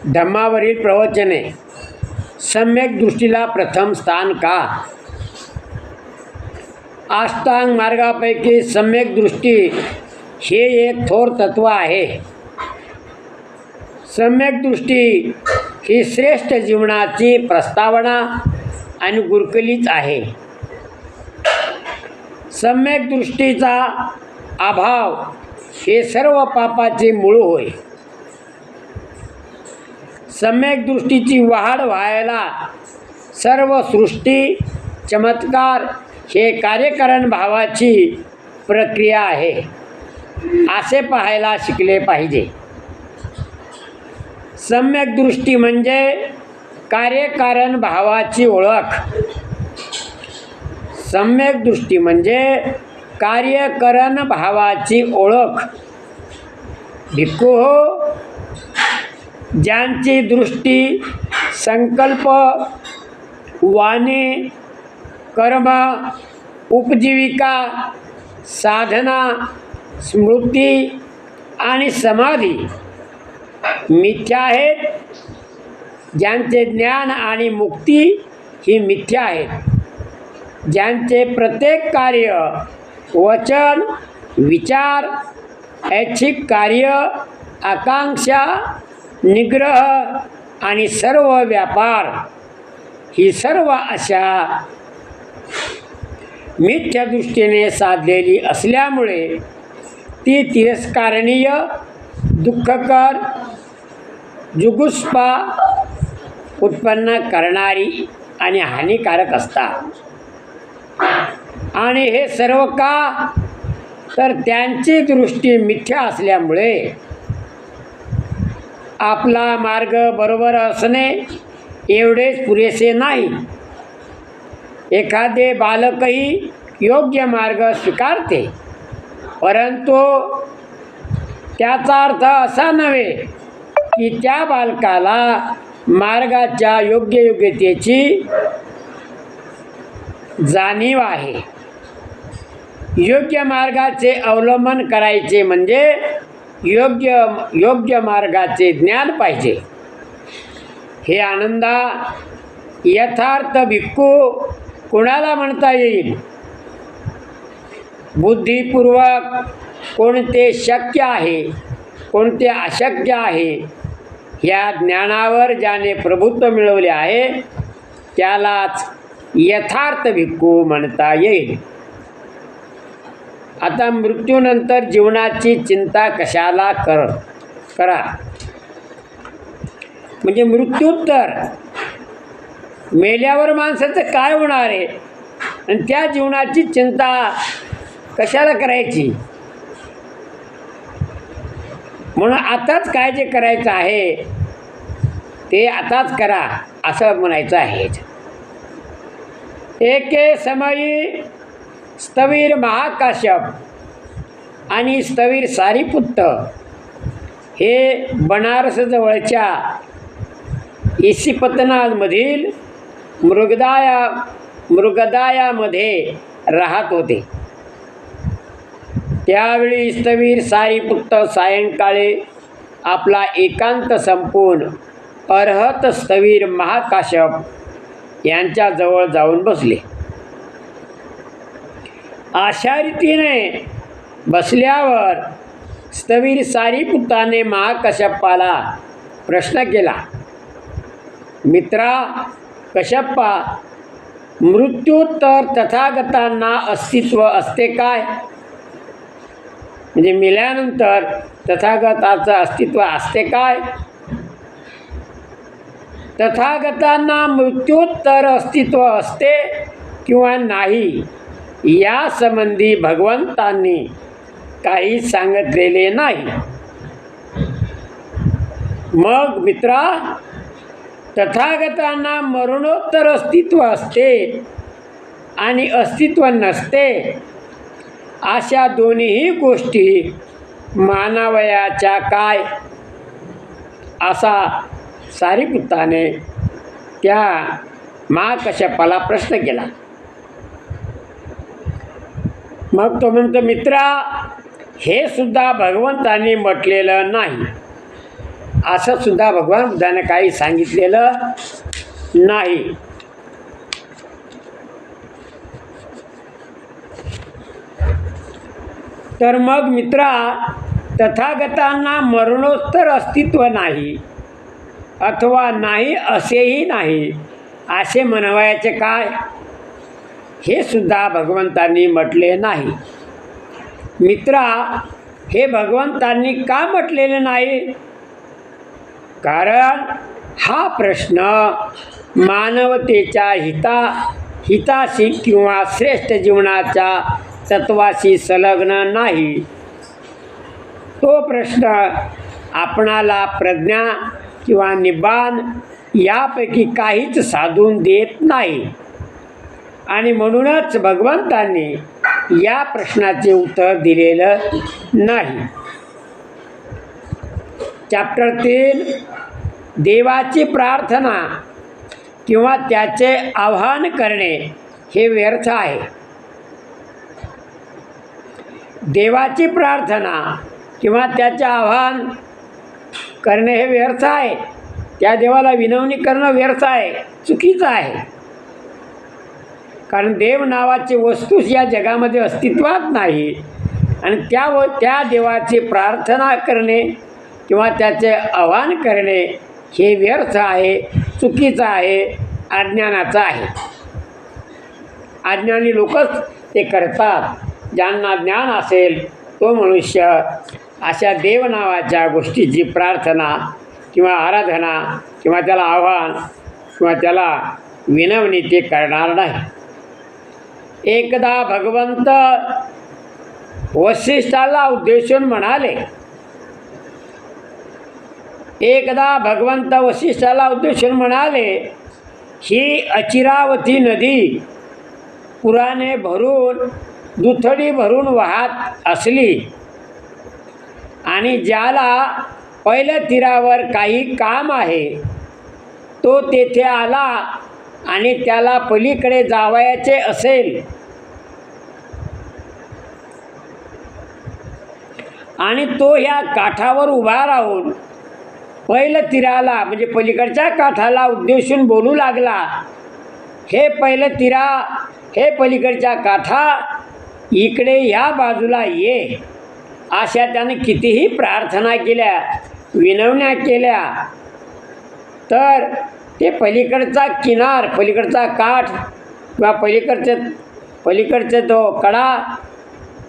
धम्मावरील प्रवचने. सम्यक दृष्टीला प्रथम स्थान का? अष्टांग मार्गापैकी सम्यक दृष्टी हे एक थोर तत्व आहे. सम्यक दृष्टी ही श्रेष्ठ जीवनाची प्रस्तावना आणि गुरकलीच आहे. सम्यक दृष्टीचा अभाव हे सर्व पापाचे मूळ होय. सम्यक दृष्टीची वाढ व्हायला सर्व सृष्टी चमत्कार हे कार्यकारण भावाची प्रक्रिया आहे असे पाहायला शिकले पाहिजे. सम्यक दृष्टी म्हणजे कार्यकारण भावाची ओळख. सम्यक दृष्टी म्हणजे कार्यकरण भावाची ओळख. भिक्खू हो, ज्यांची दृष्टी संकल्प, वाणी, कर्म, उपजीविका, साधना, स्मृती आणि समाधी मिथ्या आहेत, ज्यांचे ज्ञान आणि मुक्ती ही मिथ्या आहेत, ज्यांचे प्रत्येक कार्य, वचन, विचार, ऐच्छिक कार्य, आकांक्षा, निग्रह आणि सर्व व्यापार ही सर्व अशा मिथ्या दृष्टीने साधलेली असल्यामुळे ती तिरस्कारणीय, दुःखकर, जुगुप्सा उत्पन्न करणारी आणि हानिकारक असतात. आणि हे सर्व का? तर त्यांची दृष्टी मिथ्या असल्यामुळे. आपला मार्ग बरोबर असणे एवढेच पुरेसे नाही. एखादे बालकही योग्य मार्ग स्वीकारते, परंतु त्याचा अर्थ असा नव्हे की त्या बालकाला मार्गाच्या योग्यतेची जाणीव आहे. योग्य मार्गाचे अवलंबन करायचे म्हणजे योग्य मार्गाचे ज्ञान पाहिजे. हे आनंदा, यथार्थ भिक्खू कुणाला म्हणता येईल? बुद्धिपूर्वक कोणते शक्य आहे, कोणते अशक्य आहे ह्या ज्ञानावर ज्याने प्रभुत्व मिळवले आहे त्यालाच यथार्थ भिक्खू म्हणता येईल. आता मृत्यूनंतर जीवनाची चिंता कशाला करा? म्हणजे मृत्यूत्तर मेल्यावर माणसाचं काय होणार आहे आणि त्या जीवनाची चिंता कशाला करायची? म्हणून आताच काय जे करायचं आहे ते आताच करा असं म्हणायचं आहे. एके समयी स्थवीर महाकाश्यप आणि स्थवीर सारीपुत्त हे बनारसजवळच्या इसिपतनामधील मृगदायामध्ये राहत होते. त्यावेळी स्थवीर सारीपुत्त सायंकाळी आपला एकांत संपवून अर्हत स्थवीर महाकाश्यप यांच्याजवळ जाऊन बसले. अशा रीतीने बसल्यावर स्थवीर सारीपुत्ताने महाकश्यपाला प्रश्न केला, मित्रा कश्यपा, मृत्यूत्तर तथागतांना अस्तित्व असते काय? म्हणजे मेल्यानंतर तथागताचं अस्तित्व असते काय? तथागतांना मृत्यूत्तर अस्तित्व असते किंवा नाही या संबंधी भगवंतांनी काही सांगितलेले नाही. मग मित्रा, तथागतांना मरणोत्तर अस्तित्व असते आणि अस्तित्व नसते अशा दोन्हीही गोष्टी मानावयाच्या काय? असा सारीपुत्ताने त्या महाकश्यपाला प्रश्न केला. मग तो म्हणतो, मित्रा, हे सुद्धा भगवंतांनी म्हटलेलं नाही. असं सुद्धा भगवान बुद्धाने काही सांगितलेलं नाही. तर मग मित्रा, तथागतांना मरणोत्तर अस्तित्व नाही अथवा नाही असेही नाही असे म्हणवायचे काय, हे सुद्धा भगवंतांनी म्हटले नाही. मित्रा, हे भगवंतांनी का म्हटलेले नाही? कारण हा प्रश्न मानवतेच्या हिताशी किंवा श्रेष्ठ जीवनाच्या तत्वाशी संलग्न नाही. तो प्रश्न आपणाला प्रज्ञा किंवा निब्बाण यापैकी काहीच साधून देत नाही. आणि म्हणूनच भगवंतांनी या प्रश्नाचे उत्तर दिलेलं नाही. चॅप्टर 3, देवाची प्रार्थना किंवा त्याचे आवाहन करणे हे व्यर्थ आहे. देवाची प्रार्थना किंवा त्याचे आवाहन करणे हे व्यर्थ आहे. त्या देवाला विनवणी करणं व्यर्थ आहे, चुकीचं आहे. कारण देव नावाची वस्तूच या जगामध्ये अस्तित्वात नाही. आणि त्या देवाची प्रार्थना करणे किंवा त्याचे आवाहन करणे हे व्यर्थ आहे, चुकीचं आहे, अज्ञानाचं आहे. अज्ञानी लोकच ते करतात. ज्यांना ज्ञान असेल तो मनुष्य अशा देव नावाच्या गोष्टीची प्रार्थना किंवा आराधना किंवा त्याला आव्हान किंवा त्याला विनवणी ते करणार नाही. एकदा भगवंत वसिष्ठाला उद्देशून म्हणाले, ही अचिरावती नदी पुराने भरून दुथडी भरून वाहत असली आणि ज्याला पहिल्या तीरावर काही काम आहे तो तेथे आला आणि त्याला पलीकडे जावयाचे असेल आणि तो ह्या काठावर उभा राहून पहिल्या तीराला म्हणजे पलीकडच्या काठाला उद्देशून बोलू लागला, हे पहिलं तीरा, हे पलीकडच्या काठा, इकडे या बाजूला ये. अशा त्याने कितीही प्रार्थना केल्या, विनवण्या केल्या, तर ते पलीकडचा किनार, पलीकडचा काठ किंवा पलीकडचे तो कडा,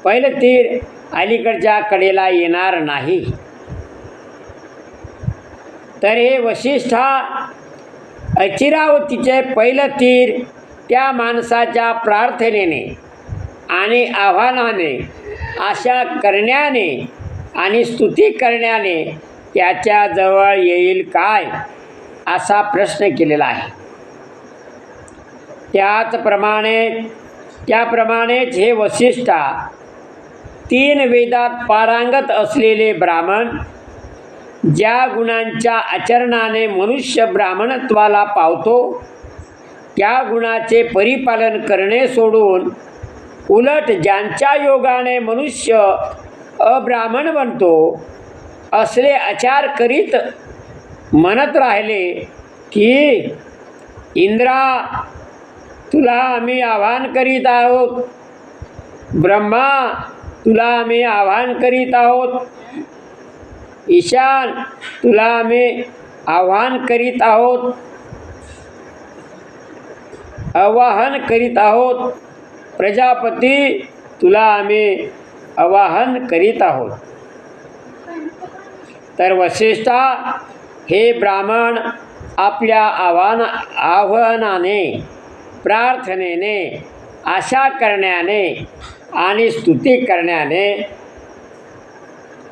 पहिलं तीर अलीकडच्या कडेला येणार नाही. तर हे वसिष्ठा, अचिरावतीचे पहिलं तीर त्या माणसाच्या प्रार्थनेने आणि आव्हानाने, आशा करण्याने आणि स्तुती करण्याने त्याच्याजवळ येईल काय, असा प्रश्न केलेला आहे. त्याप्रमाणेच हे वसिष्ठा, 3 वेदात पारंगत असलेले ब्राह्मण, ज्या गुणांच्या आचरणाने मनुष्य ब्राह्मणत्वाला पावतो त्या गुणाचे परिपालन करणे सोडून उलट ज्यांच्या योगाने मनुष्य अब्राह्मण बनतो असले आचार करीत म्हणत राहिले की इंद्रा, तुला आम्ही आवाहन करीत आहोत, ब्रह्मा, तुला आम्ही आवाहन करीत आहोत, ईशान, तुला आम्ही आवाहन करीत आहोत, प्रजापती, तुला आम्ही आवाहन करीत आहोत. तर वसिष्ठा, हे ब्राह्मण आपल्या आवाहनाने, प्रार्थनेने, आशा करण्याने आणि स्तुती करण्याने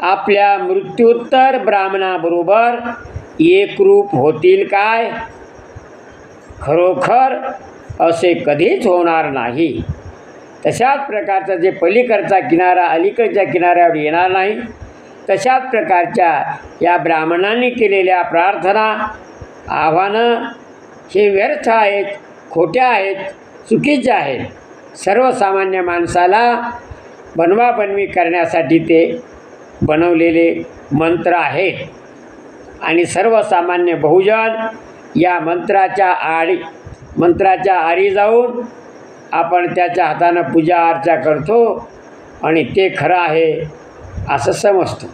आपल्या मृत्युत्तर ब्राह्मणाबरोबर एकरूप होतील काय? खरोखर असे कधीच होणार नाही. तशाच प्रकारचा जे पलीकडचा किनारा अलीकडच्या किनाऱ्यावर येणार नाही, तशाच प्रकारच्या या ब्राह्मणांनी केलेल्या प्रार्थना, आव्हानं हे व्यर्थ आहेत, खोट्या आहेत, चुकीच्या आहेत. सर्वसामान्य माणसाला बनवाबनवी करण्यासाठी ते बनवलेले मंत्र आहेत. आणि सर्वसामान्य बहुजन या मंत्राच्या आरी जाऊन आपण त्याच्या हातानं पूजा अर्चा करतो आणि ते खरं आहे असं समजतो.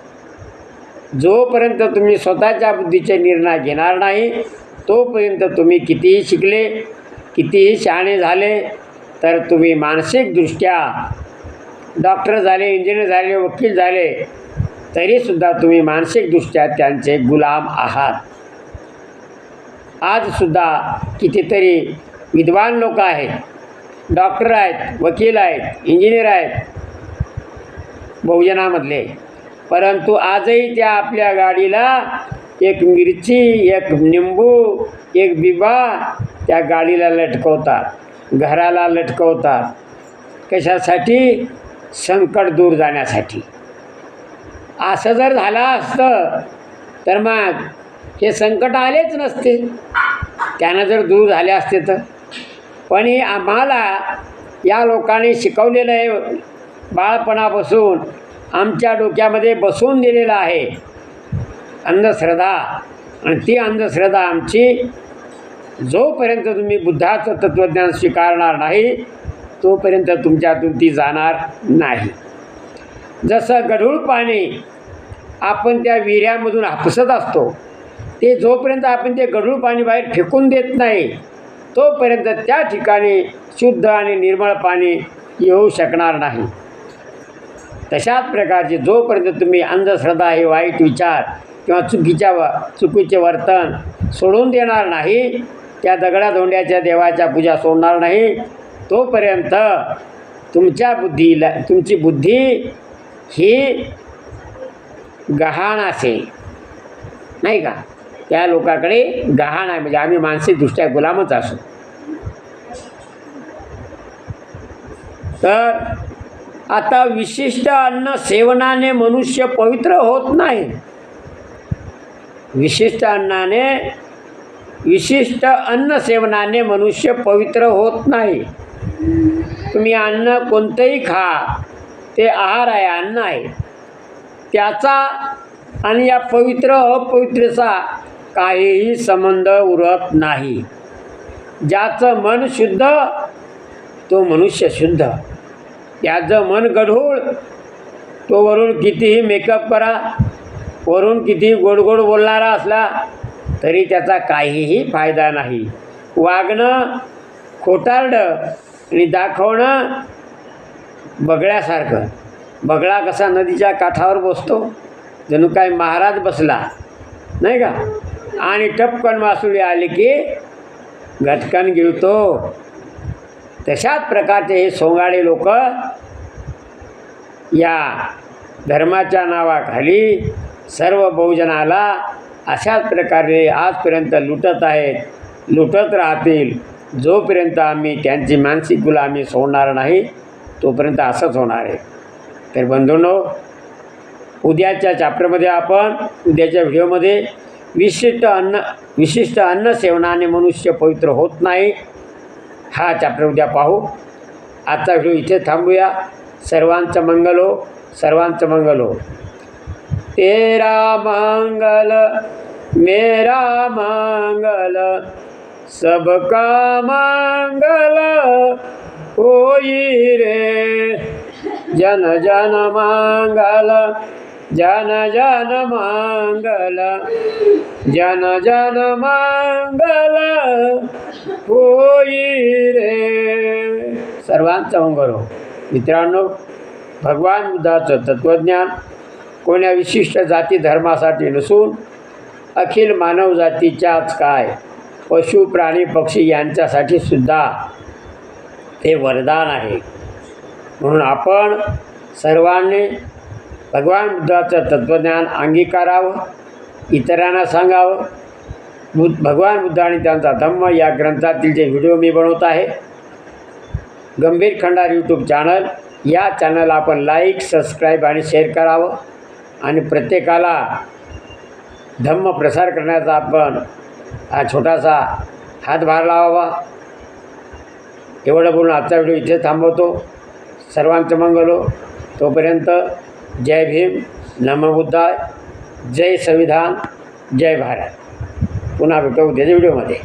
जोपर्यंत तुम्ही स्वतःच्या बुद्धीचे निर्णय घेणार नाही तोपर्यंत तुम्ही कितीही शिकले, कितीही शहाणे झाले तर तुम्ही मानसिकदृष्ट्या डॉक्टर झाले, इंजिनियर झाले, वकील झाले तरीसुद्धा तुम्ही मानसिकदृष्ट्या त्यांचे गुलाम आहात. आजसुद्धा कितीतरी विद्वान लोक आहेत, डॉक्टर आहेत, वकील आहेत, इंजिनियर आहेत बहुजनामधले, परंतु आजही त्या आपल्या गाडीला एक मिरची, एक निंबू, एक बिबा त्या गाडीला लटकवतात, घराला लटकवतात. कशासाठी? संकट दूर जाण्यासाठी. असं जर झालं असतं तर मग हे संकट आलेच नसते, त्यानं जर दूर झाले असते तर. पण हे आम्हाला या लोकांनी शिकवलेलं आहे, बाळपणापासून आमच्या डोक्यामध्ये बसवून दिलेलं आहे अंधश्रद्धा. आणि ती अंधश्रद्धा आमची जोपर्यंत तुम्ही बुद्धाचं तत्त्वज्ञान स्वीकारणार नाही तोपर्यंत तुमच्यातून ती जाणार नाही. जसं गढूळ पाणी आपण त्या विहिऱ्यामधून हापसत असतो, ते जोपर्यंत आपण ते गढूळ पाणी बाहेर फेकून देत नाही तोपर्यंत त्या ठिकाणी शुद्ध आणि निर्मळ पाणी येऊ शकणार नाही. तशाच प्रकारचे जोपर्यंत तुम्ही अंधश्रद्धा हे वाईट विचार किंवा चुकीचे वर्तन सोडून देणार नाही, त्या दगडाधोंड्याच्या देवाच्या पूजा सोडणार नाही तोपर्यंत तुमची बुद्धी ही गहाण असेल, नाही का? त्या लोकांकडे गहाण आहे, म्हणजे आम्ही मानसिकदृष्ट्या गुलामच असू. तर आता विशिष्ट अन्न सेवनाने मनुष्य पवित्र होत नाही. विशिष्ट अन्न सेवनाने मनुष्य पवित्र होत नाही. तुम्ही अन्न कोणतंही खा, ते आहार आहे, अन्न आहे. त्याचा आणि या पवित्र अपवित्रचा काहीही संबंध उरत नाही. ज्याचं मन शुद्ध तो मनुष्य शुद्ध. याचं मन गढूळ, तो वरून कितीही मेकअप करा, वरून कितीही गोड गोड बोलणारा असला तरी त्याचा काहीही फायदा नाही. वागणं खोटारडं आणि दाखवणं बगळ्यासारखं. बगळा कसा नदीच्या काठावर बसतो, जणू काय महाराज बसला, नाही का? आणि टपकन मासुळी आली की घटकन गिळतो. तशाच प्रकारचे हे सोंगाडे लोक या धर्माच्या नावाखाली सर्व बहुजनाला अशाच प्रकारे आजपर्यंत लुटत आहेत, लुटत राहतील. जोपर्यंत आम्ही त्यांची मानसिक गुलामी सोडणार नाही तोपर्यंत असंच होणार आहे. तर बंधूंनो, उद्याच्या चॅप्टरमध्ये आपण उद्याच्या व्हिडिओमध्ये विशिष्ट अन्न सेवनाने मनुष्य पवित्र होत नाही हा चॅप्टर उद्या पाहू. आजचा व्हिडिओ इथे थांबूया. सर्वांचं मंगल हो, सर्वांचं मंगल हो. तेरा मंगल मेरा मंगल सबका मंगल होई रे. जन जन मंगल, जन जन मंगल, जन जन मंगल होई रे. सर्वांचं मंगल हो. मित्रांनो, भगवान बुद्धाचं तत्त्वज्ञान कोण्या विशिष्ट जाती धर्मासाठी नसून अखिल मानवजातीच्याच काय, पशु प्राणी पक्षी यांच्यासाठी सुद्धा ते वरदान आहे. म्हणून आपण सर्वांनी भगवान बुद्धाचं तत्त्वज्ञान अंगीकारावं, इतरांना सांगावं. भगवान बुद्ध आणि त्यांचा धम्म या ग्रंथातील जे व्हिडिओ मी बनवत आहे, गंभीर खंडार यूट्यूब चॅनल, या चॅनलला आपण लाईक, सबस्क्राईब आणि शेअर करावं. आणि प्रत्येकाला धम्म प्रसार करण्याचा आपण हा छोटासा हातभार लावावा. एवढं बोलून आजचा व्हिडिओ इथे थांबवतो. सर्वांचं मंगल हो. तोपर्यंत जय भीम, नमो बुद्धाय, जय संविधान, जय भारत. पुन्हा भेटू उद्याच्या व्हिडिओमध्ये.